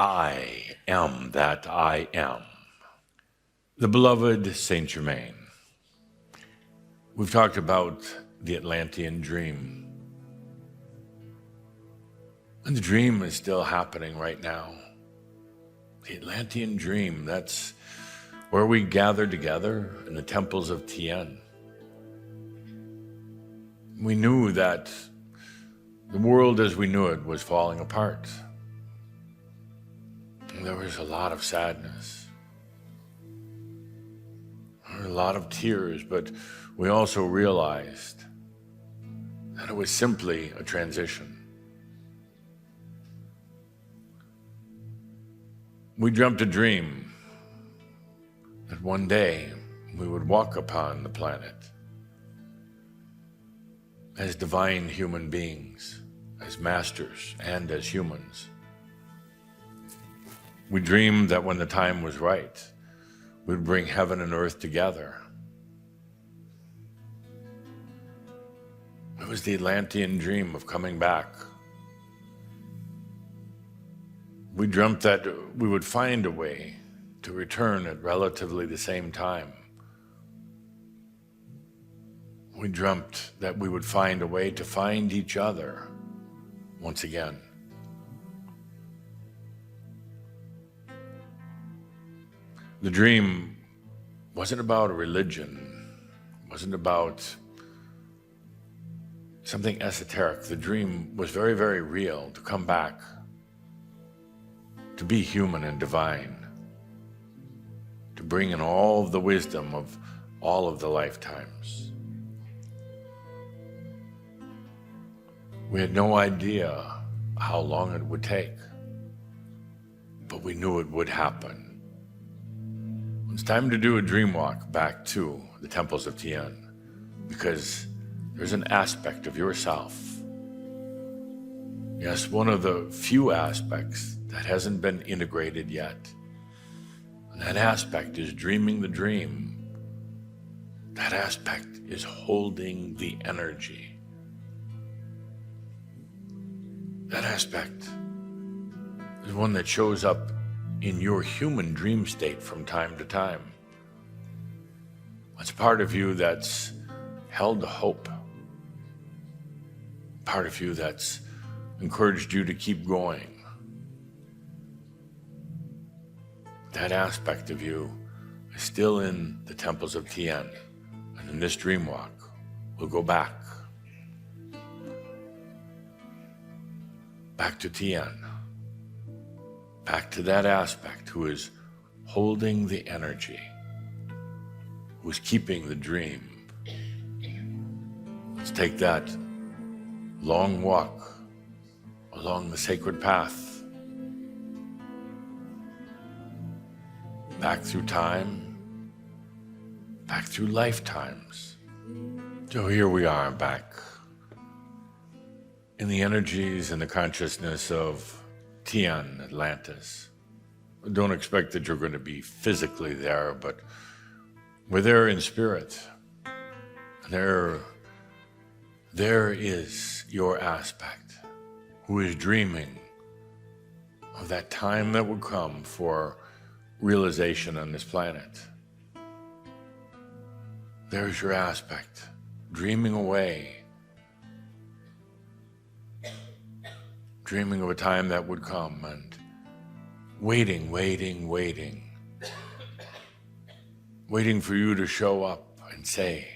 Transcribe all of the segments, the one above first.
I am that I am. The beloved Saint-Germain. We've talked about the Atlantean dream. And the dream is still happening right now. The Atlantean dream, that's where we gather together in the temples of Tien. We knew that the world as we knew it was falling apart. And there was a lot of sadness. There were a lot of tears, but we also realized that it was simply a transition. We dreamt a dream that one day we would walk upon the planet as divine human beings, as masters and as humans. We dreamed that when the time was right, we'd bring heaven and earth together. It was the Atlantean dream of coming back. We dreamt that we would find a way to return at relatively the same time. We dreamt that we would find a way to find each other once again. The dream wasn't about a religion, wasn't about something esoteric. The dream was very, very real, to come back, to be human and divine, to bring in all of the wisdom of all of the lifetimes. We had no idea how long it would take, but we knew it would happen. It's time to do a dream walk back to the temples of Tien, because there's an aspect of yourself, yes, one of the few aspects that hasn't been integrated yet. And that aspect is dreaming the dream. That aspect is holding the energy. That aspect is one that shows up in your human dream state from time to time. It's part of you that's held the hope. Part of you that's encouraged you to keep going. That aspect of you is still in the temples of Tien. And in this dream walk, we'll go back to Tien, back to that aspect who is holding the energy, who is keeping the dream. Let's take that long walk along the sacred path, back through time, back through lifetimes. So here we are back in the energies and the consciousness of Tien, Atlantis. Don't expect that you're going to be physically there, but we're there in spirit. There is your aspect who is dreaming of that time that would come for realization on this planet. There's your aspect, dreaming away, dreaming of a time that would come, and waiting for you to show up and say,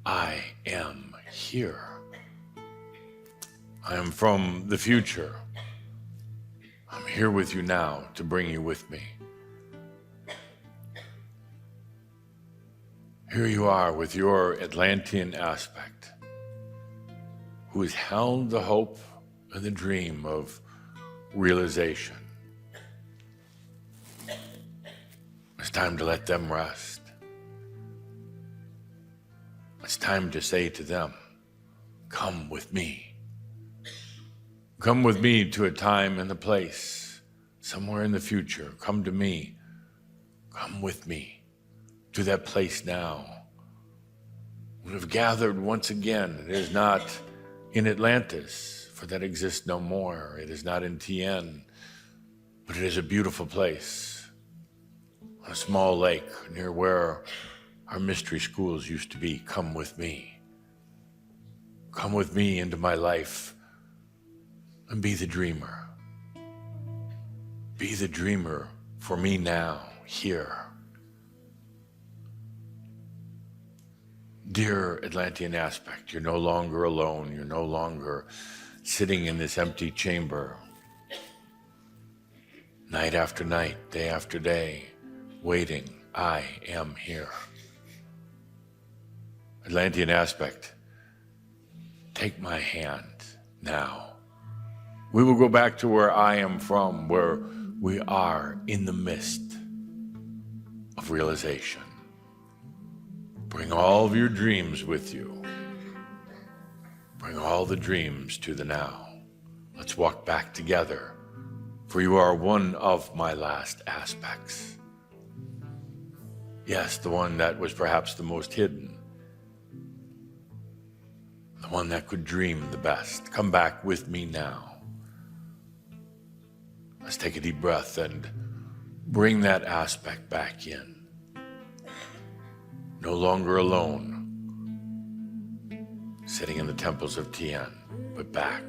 I am here. I am from the future. I'm here with you now to bring you with me. Here you are with your Atlantean aspect, who has held the hope and the dream of realization. It's time to let them rest. It's time to say to them, come with me. Come with me to a time and a place, somewhere in the future. Come to me. Come with me to that place now. We have gathered once again. It is not in Atlantis, for that exists no more. It is not in Tien. it is a beautiful place, a small lake near where our mystery schools used to be. Come with me. Come with me into my life and be the dreamer. Be the dreamer for me now, here. Dear Atlantean aspect, you're no longer alone. You're no longer sitting in this empty chamber, night after night, day after day, waiting. I am here. Atlantean aspect, take my hand now. We will go back to where I am from, where we are in the midst of realization. Bring all of your dreams with you. Bring all the dreams to the now. Let's walk back together, for you are one of my last aspects. Yes, the one that was perhaps the most hidden. The one that could dream the best. Come back with me now. Let's take a deep breath and bring that aspect back in. No longer alone, sitting in the temples of Tien, but back.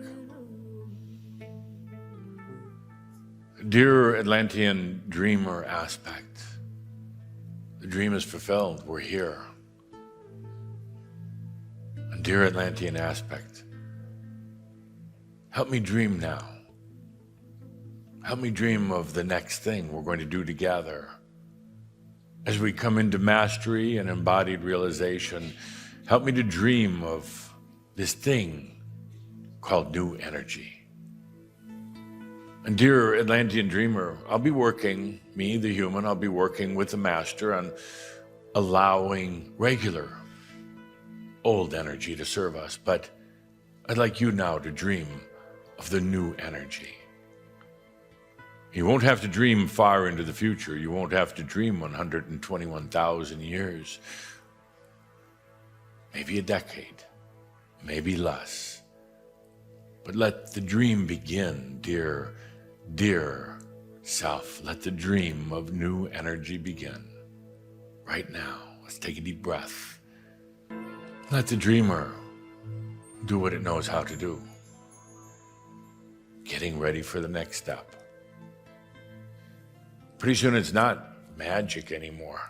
Dear Atlantean dreamer aspect, the dream is fulfilled, we're here. And dear Atlantean aspect, help me dream now. Help me dream of the next thing we're going to do together. As we come into mastery and embodied realization, help me to dream of this thing called new energy. And dear Atlantean dreamer, I'll be working, me, the human, I'll be working with the master on allowing regular old energy to serve us. But I'd like you now to dream of the new energy. You won't have to dream far into the future. You won't have to dream 121,000 years. Maybe a decade, maybe less. But let the dream begin, dear, dear self. Let the dream of new energy begin. Right now, let's take a deep breath. Let the dreamer do what it knows how to do. Getting ready for the next step. Pretty soon it's not magic anymore.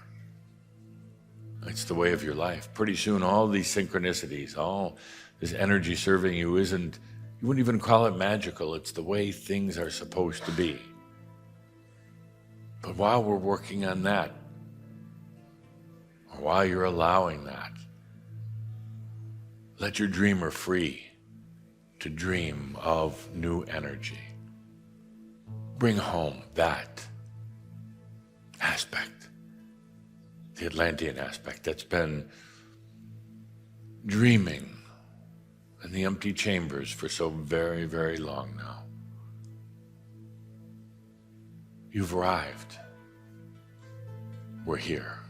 It's the way of your life. Pretty soon all these synchronicities, all this energy serving you you wouldn't even call it magical. It's the way things are supposed to be. But while we're working on that, or while you're allowing that, let your dreamer free to dream of new energy. Bring home that aspect, the Atlantean aspect that's been dreaming in the empty chambers for so very, very long now. You've arrived. We're here.